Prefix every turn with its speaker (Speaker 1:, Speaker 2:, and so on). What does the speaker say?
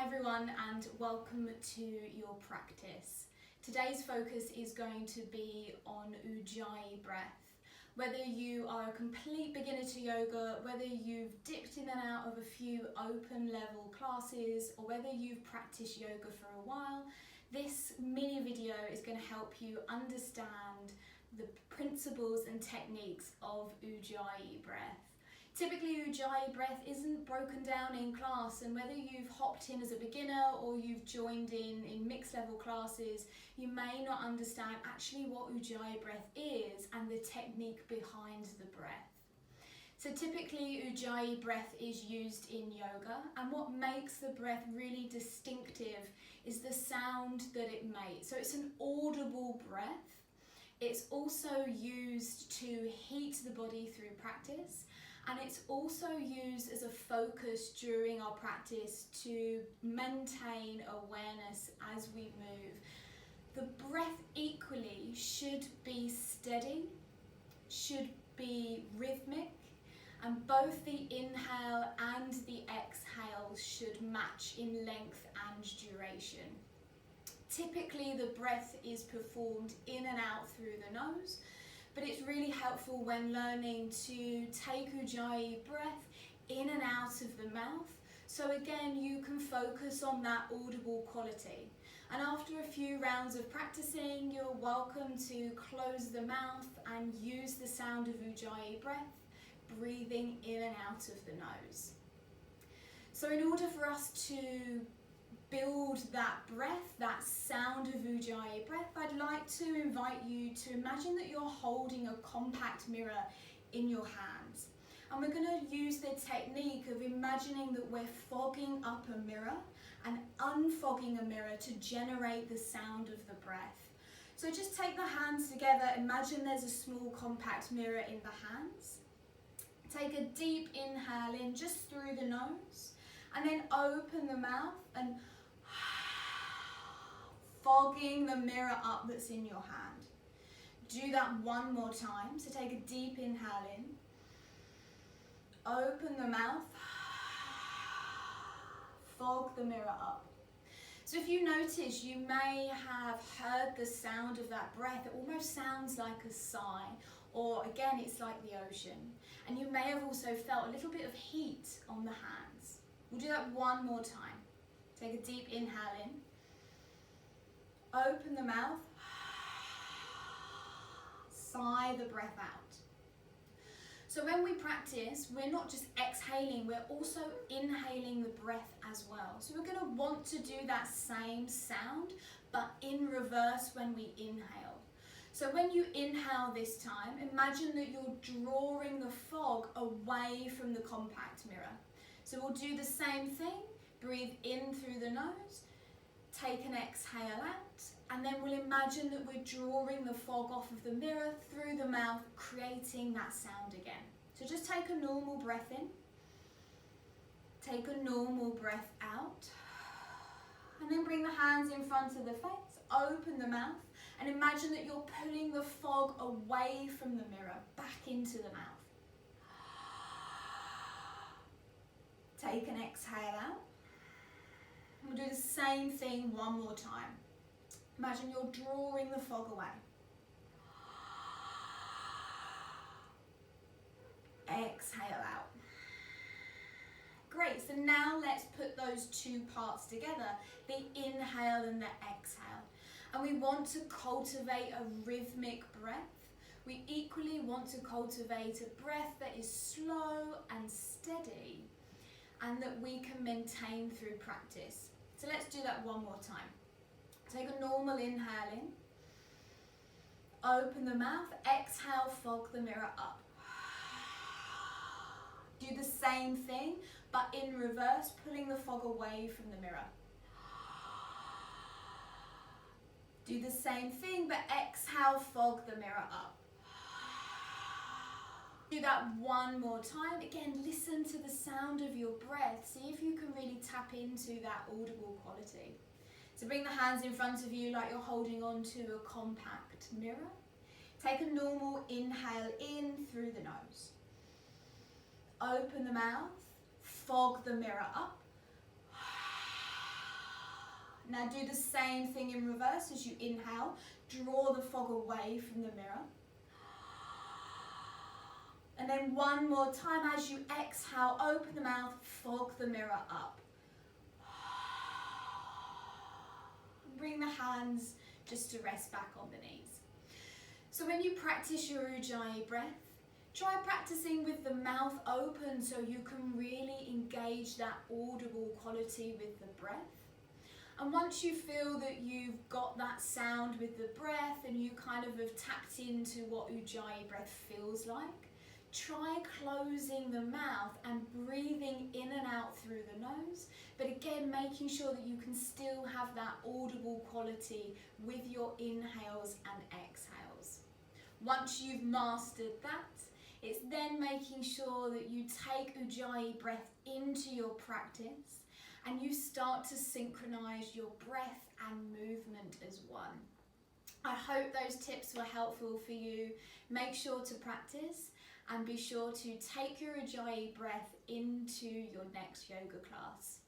Speaker 1: Hi everyone and welcome to your practice. Today's focus is going to be on Ujjayi Breath. Whether you are a complete beginner to yoga, whether you've dipped in and out of a few open level classes, or whether you've practiced yoga for a while, this mini video is going to help you understand the principles and techniques of Ujjayi Breath. Typically, Ujjayi Breath isn't broken down in class, and whether you've hopped in as a beginner or you've joined in mixed level classes, you may not understand actually what Ujjayi Breath is and the technique behind the breath. So typically, Ujjayi Breath is used in yoga, and what makes the breath really distinctive is the sound that it makes. So it's an audible breath. It's also used to heat the body through practice. And it's also used as a focus during our practice to maintain awareness as we move. The breath equally should be steady, should be rhythmic, and both the inhale and the exhale should match in length and duration. Typically, the breath is performed in and out through the nose, but it's really helpful when learning to take Ujjayi Breath in and out of the mouth. So again, you can focus on that audible quality. And after a few rounds of practicing, you're welcome to close the mouth and use the sound of Ujjayi Breath, breathing in and out of the nose. So in order for us to build that breath, that sound of Ujjayi Breath, I'd like to invite you to imagine that you're holding a compact mirror in your hands. And we're going to use the technique of imagining that we're fogging up a mirror and unfogging a mirror to generate the sound of the breath. So just take the hands together, imagine there's a small compact mirror in the hands. Take a deep inhale in just through the nose, and then open the mouth and fogging the mirror up that's in your hand. Do that one more time. So take a deep inhale in, open the mouth, fog the mirror up. So if you notice, you may have heard the sound of that breath. It almost sounds like a sigh, or again, it's like the ocean. And you may have also felt a little bit of heat on the hands. We'll do that one more time. Take a deep inhale in, open the mouth, sigh the breath out. So when we practice, we're not just exhaling, we're also inhaling the breath as well. So we're going to want to do that same sound, but in reverse when we inhale. So when you inhale this time, imagine that you're drawing the fog away from the compact mirror. So we'll do the same thing, breathe in through the nose, take an exhale out, and then we'll imagine that we're drawing the fog off of the mirror through the mouth, creating that sound again. So just take a normal breath in, take a normal breath out, and then bring the hands in front of the face, open the mouth, and imagine that you're pulling the fog away from the mirror, back into the mouth. Take an exhale out. We'll do the same thing one more time. Imagine you're drawing the fog away. Exhale out. Great, so now let's put those two parts together, the inhale and the exhale. And we want to cultivate a rhythmic breath. We equally want to cultivate a breath that is slow and steady, and that we can maintain through practice. So let's do that one more time. Take a normal inhale in, open the mouth, exhale, fog the mirror up. Do the same thing, but in reverse, pulling the fog away from the mirror. Do the same thing, but exhale, fog the mirror up. Do that one more time. Again, listen to the sound of your breath. See if you can really tap into that audible quality. So bring the hands in front of you like you're holding on to a compact mirror. Take a normal inhale in through the nose. Open the mouth, fog the mirror up. Now do the same thing in reverse as you inhale. Draw the fog away from the mirror. And then one more time as you exhale, open the mouth, fog the mirror up. Bring the hands just to rest back on the knees. So when you practice your Ujjayi breath, try practicing with the mouth open so you can really engage that audible quality with the breath. And once you feel that you've got that sound with the breath and you kind of have tapped into what Ujjayi breath feels like, try closing the mouth and breathing in and out through the nose, but again making sure that you can still have that audible quality with your inhales and exhales. Once you've mastered that, it's then making sure that you take Ujjayi breath into your practice and you start to synchronize your breath and movement as one. I hope those tips were helpful for you. Make sure to practice and be sure to take your Ujjayi breath into your next yoga class.